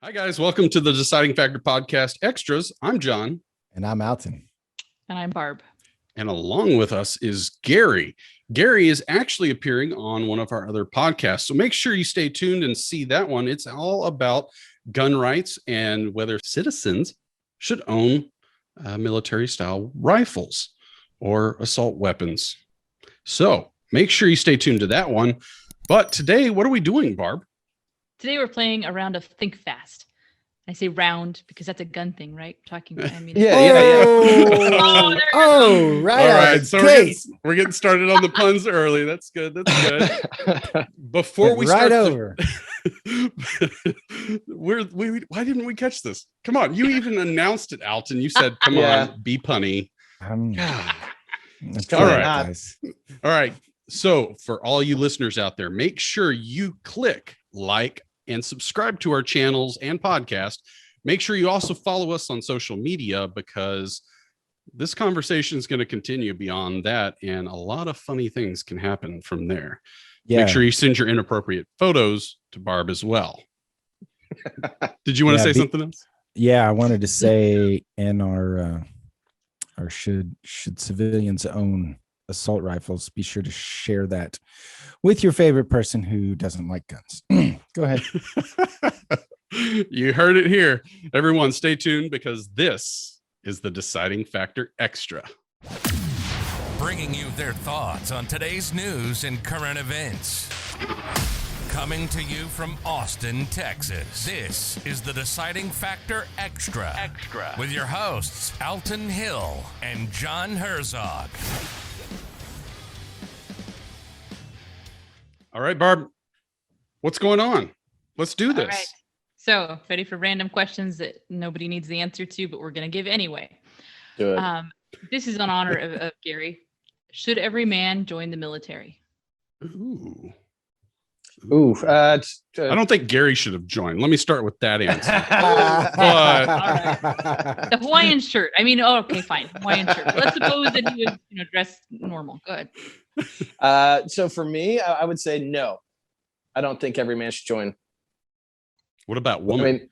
Hi, guys. Welcome to the Deciding Factor Podcast Extras. I'm John. And I'm Alton. And I'm Barb. And along with us is Gary. Gary is actually appearing on one of our other podcasts. So make sure you stay tuned and see that one. It's all about gun rights and whether citizens should own military-style rifles or assault weapons. So make sure you stay tuned to that one. But today, what are we doing, Barb? Today we're playing a round of ThinkFast. I say round because that's a gun thing, right? Talking about ammunition. Right. All right. So we're getting started on the puns early. That's good. That's good. Before we start over. Why didn't we catch this? Come on. You even announced it, Alton. You said, come on, be punny. All right, guys. All right. So for all you listeners out there, make sure you click like and subscribe to our channels and podcast. Make sure you also follow us on social media because this conversation is going to continue beyond that. And a lot of funny things can happen from there. Yeah. Make sure you send your inappropriate photos to Barb as well. Did you want to say something else? Yeah, I wanted to say in our should civilians own assault rifles, be sure to share that with your favorite person who doesn't like guns. Go ahead. You heard it here. Everyone stay tuned because this is the Deciding Factor Extra. Bringing you their thoughts on today's news and current events. Coming to you from Austin, Texas. This is the Deciding Factor Extra. With your hosts, Alton Hill and John Herzog. All right, Barb, what's going on? Let's do this. All right. So, ready for random questions that nobody needs the answer to, but we're going to give anyway. Do it. This is in honor of Gary. Should every man join the military? Ooh. I I don't think Gary should have joined. Let me start with that answer. But the Hawaiian shirt. I mean, okay, fine. Hawaiian shirt. Let's suppose that he was, dressed normal. Go ahead. So for me, I would say no. I don't think every man should join. What about women?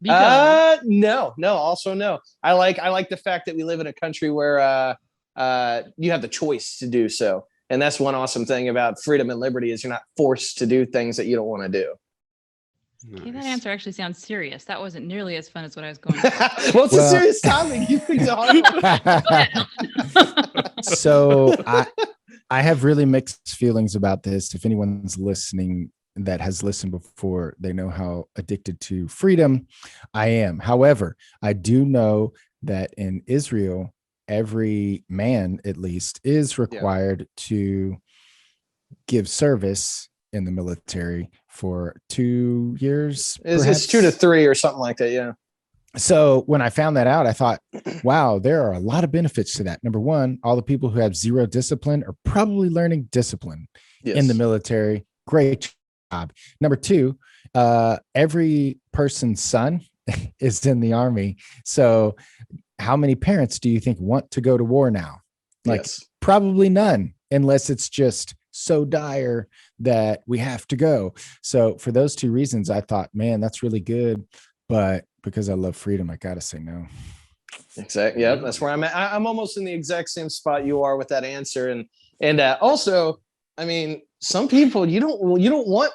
No. Also no. I like the fact that we live in a country where you have the choice to do so. And that's one awesome thing about freedom and liberty is you're not forced to do things that you don't want to do. Nice. Okay, that answer actually sounds serious. That wasn't nearly as fun as what I was going for. Well, it's a serious topic. You think so hard. So I have really mixed feelings about this. If anyone's listening that has listened before, they know how addicted to freedom I am. However, I do know that in Israel, every man, at least, is required to give service in the military for 2 years. It's 2 to 3 or something like that. Yeah. So when I found that out, I thought, wow, there are a lot of benefits to that. Number one, all the people who have zero discipline are probably learning discipline in the military. Great job. Number two, every person's son is in the army. So how many parents do you think want to go to war now? Probably none, unless it's just so dire that we have to go. So for those two reasons, I thought, man, that's really good. But because I love freedom, I got to say no. Exactly. Yeah, that's where I'm at. I'm almost in the exact same spot you are with that answer. And also, I mean, some people you don't want.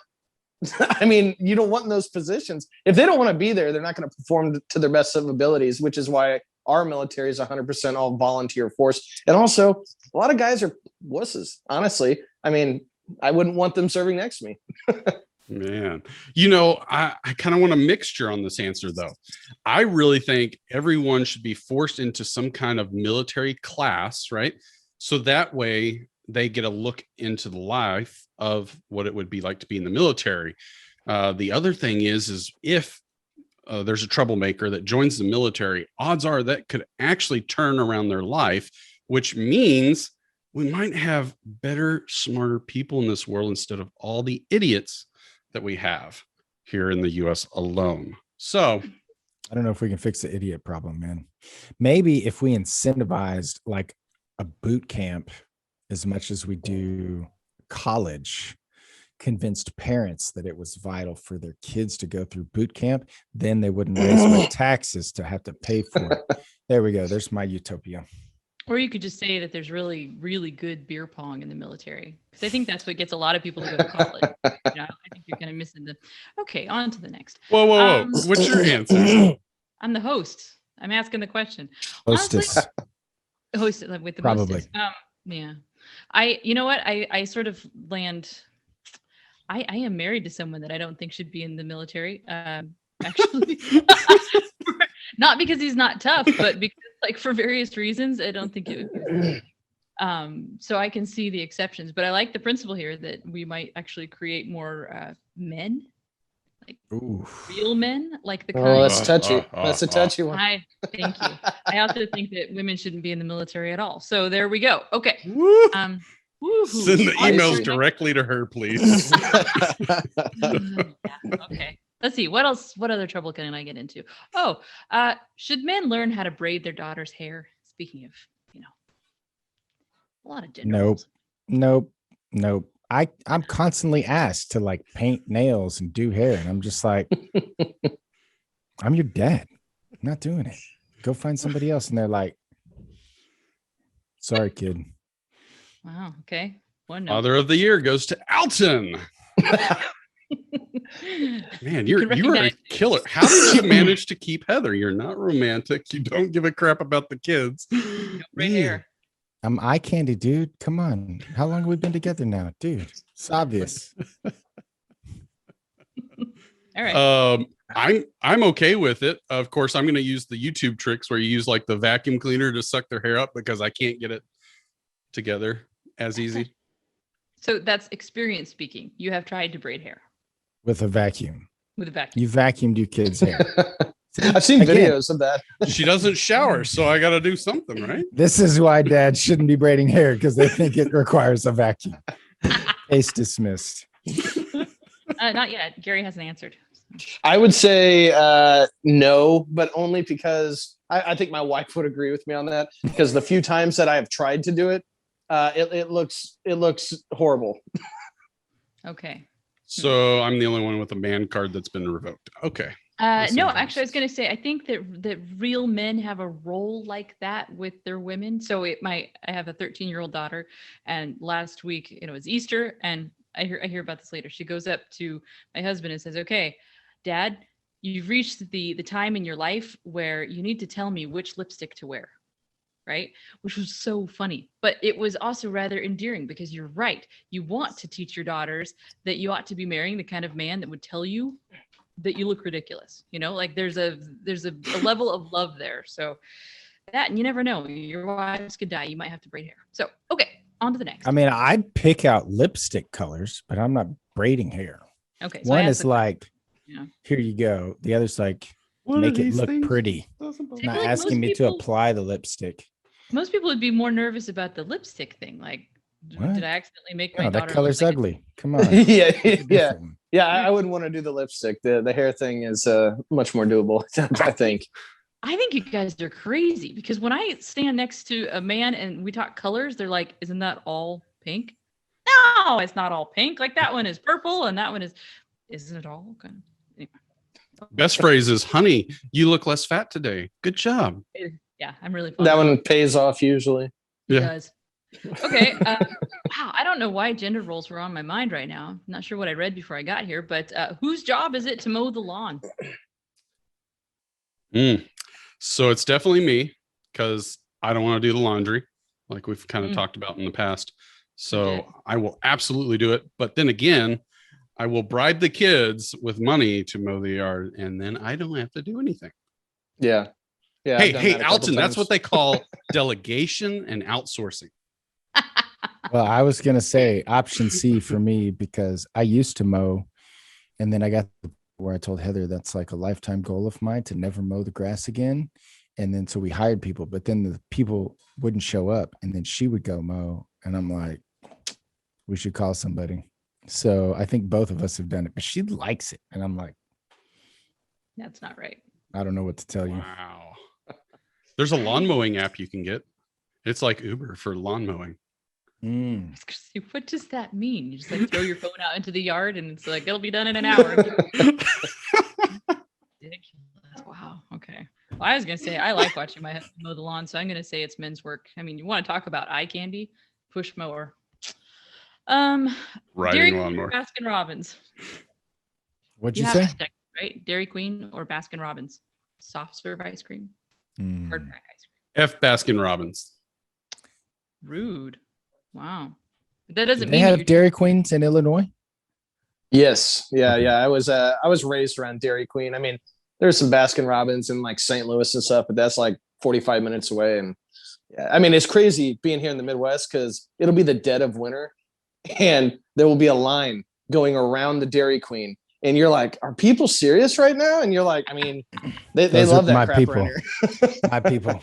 I mean, you don't want in those positions. If they don't want to be there, they're not going to perform to their best of abilities, which is why our military is 100% all volunteer force. And also, a lot of guys are wusses, honestly. I mean, I wouldn't want them serving next to me. Man, I kind of want a mixture on this answer, though. I really think everyone should be forced into some kind of military class, right? So that way they get a look into the life of what it would be like to be in the military. The other thing is if there's a troublemaker that joins the military, odds are that could actually turn around their life, which means we might have better, smarter people in this world instead of all the idiots that we have here in the US alone. So I don't know if we can fix the idiot problem, man. Maybe if we incentivized like a boot camp as much as we do college, convinced parents that it was vital for their kids to go through boot camp, then they wouldn't raise my taxes to have to pay for it. There we go. There's my utopia. Or you could just say that there's really, really good beer pong in the military. Because I think that's what gets a lot of people to go to college. I think you're kind of missing the. Okay, on to the next. Whoa. What's your answer? I'm the host. I'm asking the question. Hostess. Honestly, host with the Probably. Yeah. You know what? I sort of land. I am married to someone that I don't think should be in the military. Actually, not because he's not tough, but because like for various reasons, I don't think it would be. So I can see the exceptions, but I like the principle here that we might actually create more men, like real men, like the kind. Oh, that's touchy. That's a touchy one. Thank you. I also think that women shouldn't be in the military at all. So there we go. Okay. Send the emails directly to her, please. Okay. Let's see. What else? What other trouble can I get into? Oh, should men learn how to braid their daughter's hair? Speaking of, a lot of gender. Nope. I'm constantly asked to like paint nails and do hair, and I'm just like, I'm your dad. I'm not doing it. Go find somebody else. And they're like, sorry, kid. Wow. Okay. Father of the year goes to Alton. Man, you are a killer. How did you manage to keep Heather? You're not romantic. You don't give a crap about the kids. Right here. I'm eye candy, dude. Come on. How long have we been together now, dude? It's obvious. All right. I'm okay with it. Of course, I'm going to use the YouTube tricks where you use like the vacuum cleaner to suck their hair up because I can't get it together as easy. So that's experience speaking. You have tried to braid hair with a vacuum. With a vacuum. You vacuumed your kids' hair. I've seen videos of that. She doesn't shower, so I got to do something, right? This is why dads shouldn't be braiding hair, because they think it requires a vacuum. Case dismissed. Not yet. Gary hasn't answered. I would say no, but only because I think my wife would agree with me on that. Because the few times that I have tried to do it, it looks horrible. Okay. So I'm the only one with a man card that's been revoked. Okay. No, actually, I was going to say, I think that real men have a role like that with their women. So I have a 13-year-old daughter, and last week, it was Easter, and I hear about this later. She goes up to my husband and says, "Okay, Dad, you've reached the time in your life where you need to tell me which lipstick to wear." Right? Which was so funny, but it was also rather endearing because you're right. You want to teach your daughters that you ought to be marrying the kind of man that would tell you that you look ridiculous. Like there's a level of love there. So that, and you never know, your wives could die. You might have to braid hair. So, okay, on to the next. I mean, I'd pick out lipstick colors, but I'm not braiding hair. Okay. So one is like, here you go. The other's like, make it look pretty. Not like asking me to apply the lipstick. Most people would be more nervous about the lipstick thing. Like, what? Did I accidentally make my daughter? That color's ugly. Come on. Yeah. I wouldn't want to do the lipstick. The hair thing is much more doable, I think. I think you guys are crazy because when I stand next to a man and we talk colors, they're like, "Isn't that all pink?" No, it's not all pink. Like that one is purple and that one isn't it all? Okay. Anyway. Best phrase is, "Honey, you look less fat today. Good job." Yeah, I'm really fun. That one pays off usually. It does. Okay. Wow. I don't know why gender roles were on my mind right now. I'm not sure what I read before I got here, but whose job is it to mow the lawn? So it's definitely me because I don't want to do the laundry like we've kind of talked about in the past. So I will absolutely do it. But then again, I will bribe the kids with money to mow the yard and then I don't have to do anything. Yeah. Yeah. Hey, Alton, that's what they call delegation and outsourcing. Well, I was going to say option C for me because I used to mow and then I got where I told Heather that's like a lifetime goal of mine to never mow the grass again. And then so we hired people, but then the people wouldn't show up and then she would go mow. And I'm like, we should call somebody. So I think both of us have done it, but she likes it. And I'm like, that's not right. I don't know what to tell you. Wow. There's a lawn mowing app you can get. It's like Uber for lawn mowing. What does that mean? You just like throw your phone out into the yard and it's like, it'll be done in an hour. Wow. Okay. Well, I was going to say, I like watching my husband mow the lawn. So I'm going to say it's men's work. I mean, you want to talk about eye candy? Push mower. Dairy Queen or Baskin Robbins. What'd you say? Check, right? Dairy Queen or Baskin Robbins. Soft serve ice cream. Hard pack ice cream. F Baskin Robbins. Rude. Wow. But that doesn't mean they have Dairy Queens in Illinois. Yes. Yeah. I was raised around Dairy Queen. I mean, there's some Baskin Robbins in like St. Louis and stuff, but that's like 45 minutes away. And yeah, I mean, it's crazy being here in the Midwest because it'll be the dead of winter and there will be a line going around the Dairy Queen. And you're like, are people serious right now? And you're like, I mean, they love that crap around here. My people.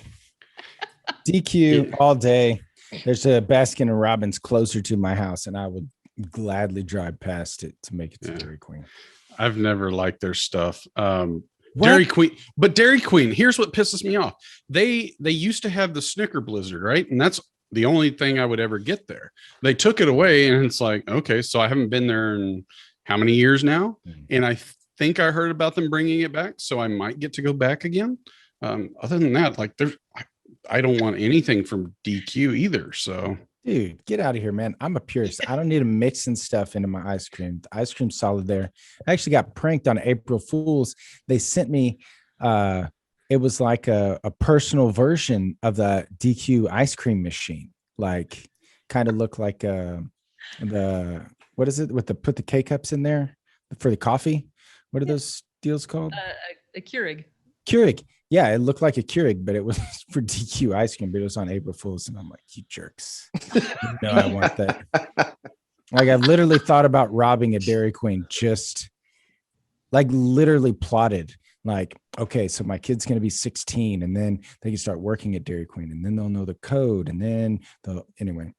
DQ all day. There's a Baskin and Robbins closer to my house, and I would gladly drive past it to make it to Dairy Queen. I've never liked their stuff. Dairy Queen, but Dairy Queen, here's what pisses me off. They used to have the Snicker Blizzard, right? And that's the only thing I would ever get there. They took it away, and it's like, okay, so I haven't been there in how many years now? And I think I heard about them bringing it back, so I might get to go back again. Other than that, like I don't want anything from DQ either. So, dude, get out of here, man. I'm a purist. I don't need to mixing stuff into my ice cream. The ice cream's solid there. I actually got pranked on April Fools. They sent me, it was like a personal version of the DQ ice cream machine. Like kind of looked like what is it with put the K-cups in there for the coffee? What are those deals called? A Keurig. Keurig. Yeah, it looked like a Keurig, but it was for DQ ice cream, but it was on April Fool's. And I'm like, you jerks. No, I want that. Like I literally thought about robbing a Dairy Queen, just like literally plotted. Like, okay, so my kid's going to be 16 and then they can start working at Dairy Queen and then they'll know the code and then anyway,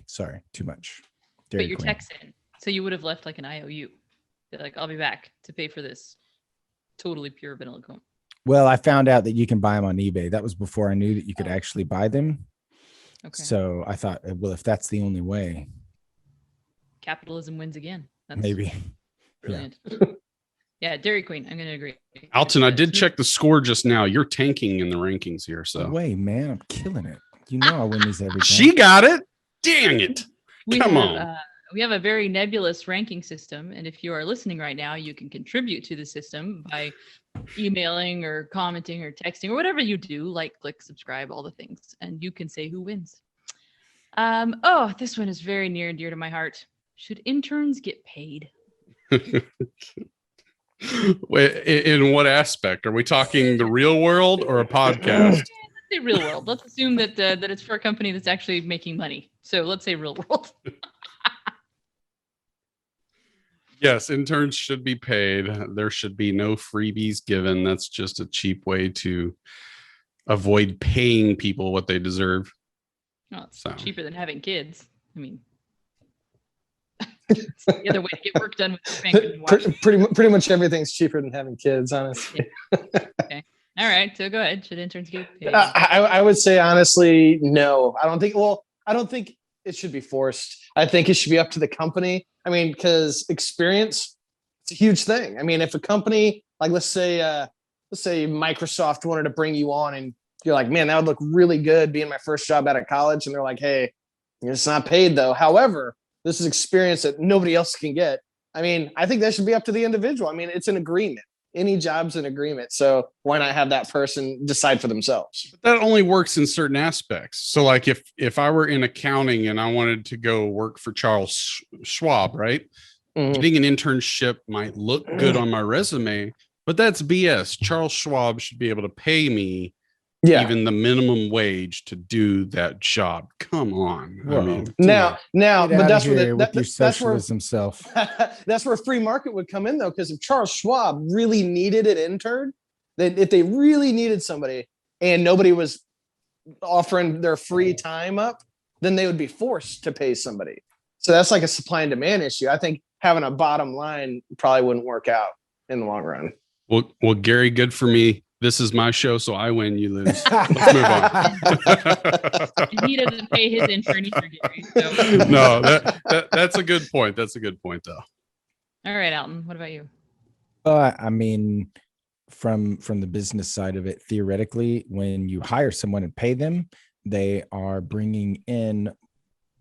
sorry, too much. Dairy but you're Queen. Texan. So you would have left like an IOU. They're like, I'll be back to pay for this totally pure vanilla cone. Well, I found out that you can buy them on eBay. That was before I knew that you could actually buy them. Okay. So I thought, well, if that's the only way. Capitalism wins again. That's maybe. Brilliant. Yeah, Dairy Queen. I'm going to agree. Alton, I did check the score just now. You're tanking in the rankings here. So no way, man, I'm killing it. You know I win these every time. She got it. Dang it. Come on. We have a very nebulous ranking system. And if you are listening right now, you can contribute to the system by emailing or commenting or texting or whatever you do, like click, subscribe, all the things. And you can say who wins. This one is very near and dear to my heart. Should interns get paid? In what aspect? Are we talking the real world or a podcast? Let's say real world. Let's assume that it's for a company that's actually making money. So let's say real world. Yes, interns should be paid. There should be no freebies given. That's just a cheap way to avoid paying people what they deserve. Well, it's cheaper than having kids. I mean, it's the other way to get work done with pretty much everything's cheaper than having kids, honestly. Okay. All right. So go ahead. Should interns get paid? I would say honestly, no. I don't think it should be forced. I think it should be up to the company. I mean, because experience, it's a huge thing. I mean, if a company like let's say Microsoft wanted to bring you on and you're like, man, that would look really good being my first job out of college. And they're like, hey, it's not paid though. However, this is experience that nobody else can get. I mean, I think that should be up to the individual. I mean, it's an agreement. Any job's an agreement. So why not have that person decide for themselves? But that only works in certain aspects. So like if I were in accounting and I wanted to go work for Charles Schwab, right? Mm-hmm. Getting an internship might look good on my resume, but that's BS. Charles Schwab should be able to pay me even the minimum wage to do that job. Come on. Whoa. I mean, now, but that's where your socialism self. That's where free market would come in though, because if Charles Schwab really needed an intern, if they really needed somebody and nobody was offering their free time up, then they would be forced to pay somebody. So that's like a supply and demand issue. I think having a bottom line probably wouldn't work out in the long run. Well, Gary, good for me. This is my show, so I win, you lose. Let's move on. And he doesn't pay his intern either, Gary. So. No, that's a good point. That's a good point, though. All right, Alton, what about you? I mean, from the business side of it, theoretically, when you hire someone and pay them, they are bringing in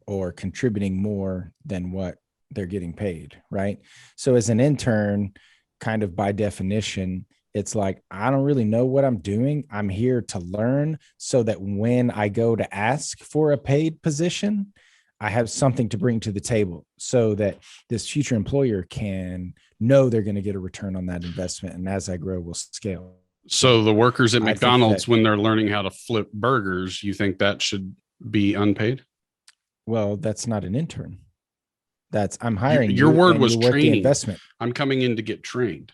or contributing more than what they're getting paid, right? So as an intern, kind of by definition, it's like, I don't really know what I'm doing. I'm here to learn so that when I go to ask for a paid position, I have something to bring to the table so that this future employer can know they're going to get a return on that investment. And as I grow, we'll scale. So the workers at I think McDonald's, that- when they're learning how to flip burgers, you think that should be unpaid? Well, that's not an intern. I'm hiring Your you, word and was you're worth the training. investment. I'm coming in to get trained.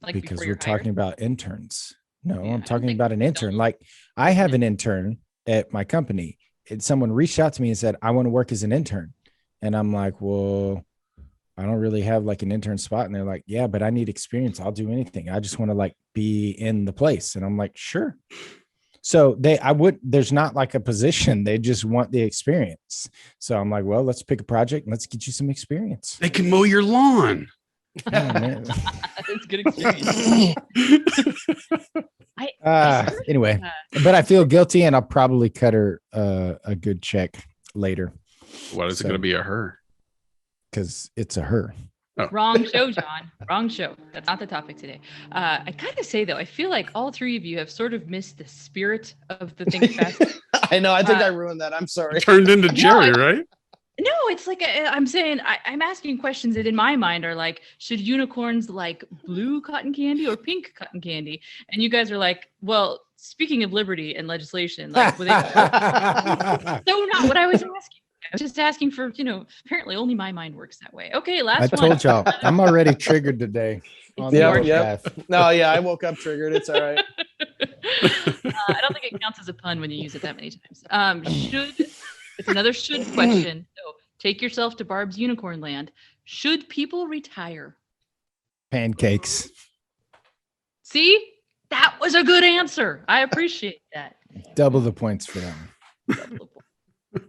Like Because before we're you're talking hired? about interns. No, Yeah, I I'm don't talking think about an intern. Like I have an intern at my company. And someone reached out to me and said, I want to work as an intern. And I'm like, well, I don't really have like an intern spot. And they're like, yeah, but I need experience. I'll do anything. I just want to like be in the place. And I'm like, sure. So there's not like a position. They just want the experience. So I'm like, well, let's pick a project and let's get you some experience. They can mow your lawn. Oh, man. That's good experience. Anyway, but I feel guilty and I'll probably cut her a good check later What is it going to be a her? because it's a her. Wrong show, John. Wrong show. That's not the topic today. I gotta say though, I feel like all three of you have sort of missed the spirit of the ThinkFast. I know. I think I ruined that. I'm sorry. Turned into Jerry, right? No, it's like I'm saying I'm asking questions that in my mind are like, should unicorns like blue cotton candy or pink cotton candy? And you guys are like, well, speaking of liberty and legislation, like, so not what I was asking. I was just asking for, apparently only my mind works that way. Okay, last I one. told y'all I'm already triggered today. on the Yep, work yep. path. No, yeah, I woke up triggered. It's all right. I don't think it counts as a pun when you use it that many times. It's another should question. So take yourself to Barb's unicorn land. Should people retire? Pancakes. See, that was a good answer. I appreciate that. Double the points for them.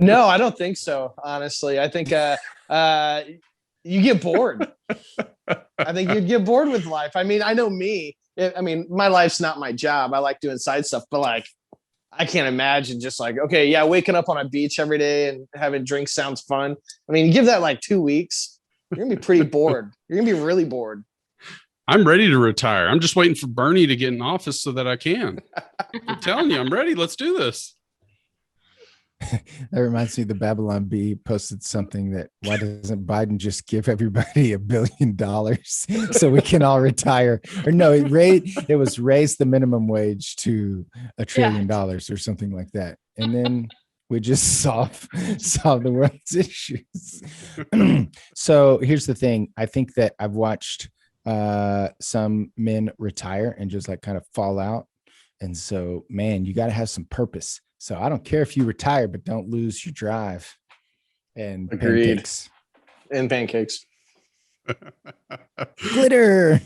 No, I don't think so. Honestly, I think you get bored. I think you'd get bored with life. I mean, I know me. My life's not my job. I like doing side stuff, but like, I can't imagine just like, okay, yeah, waking up on a beach every day and having drinks sounds fun. I mean, give that like 2 weeks, you're gonna be pretty bored. You're gonna be really bored. I'm ready to retire. I'm just waiting for Bernie to get in office so that I can. I'm telling you, I'm ready. Let's do this. That reminds me, the Babylon Bee posted something that why doesn't Biden just give everybody $1 billion so we can all retire? Or no, it was raise the minimum wage to $1 trillion or something like that. And then we just solve the world's issues. So here's the thing. I think that I've watched some men retire and just like kind of fall out. And so, man, you got to have some purpose. So I don't care if you retire, but don't lose your drive. And Agreed. pancakes. And pancakes. Glitter.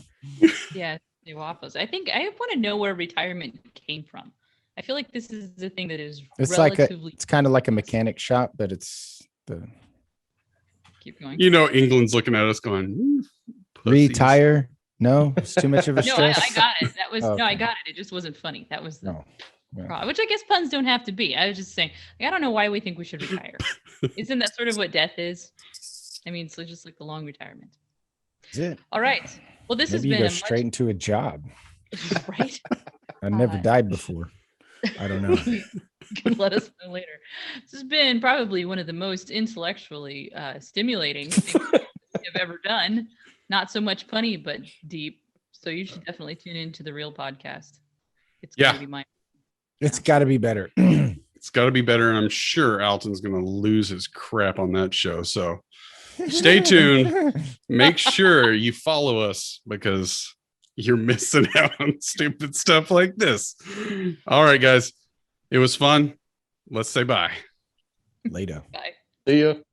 Yeah, the waffles. I think I want to know where retirement came from. I feel like this is the thing that is It's relatively. it's kind of like a mechanic shop, but it's the Keep going. England's looking at us going, pussies. retire. No, it's too much of a No, stress. I got it. That was Okay. no, I got it. It just wasn't funny. That was the No. Yeah. problem, which I guess puns don't have to be. I was just saying, I don't know why we think we should retire. Isn't that sort of what death is? I mean, so just like the long retirement. That's it. All right. Well, this has Maybe you been go straight into a job. right. I've never died before. I don't know. You can let us know later. This has been probably one of the most intellectually stimulating things I've ever done. Not so much punny, but deep. So you should definitely tune into the real podcast. It's Yeah. gonna be mine. It's got to be better. It's got to be better. And I'm sure Alton's going to lose his crap on that show. So stay tuned. Make sure you follow us because you're missing out on stupid stuff like this. All right, guys. It was fun. Let's say bye. Later. Bye. See you.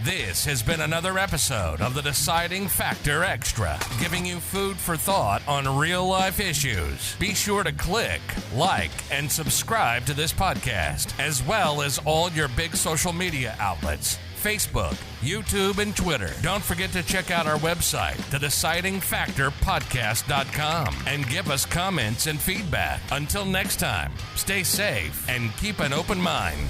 This has been another episode of the Deciding Factor Extra, giving you food for thought on real-life issues. Be sure to click, like, and subscribe to this podcast, as well as all your big social media outlets. Facebook, YouTube, and Twitter. Don't forget to check out our website, thedecidingfactorpodcast.com, and give us comments and feedback. Until next time, stay safe and keep an open mind.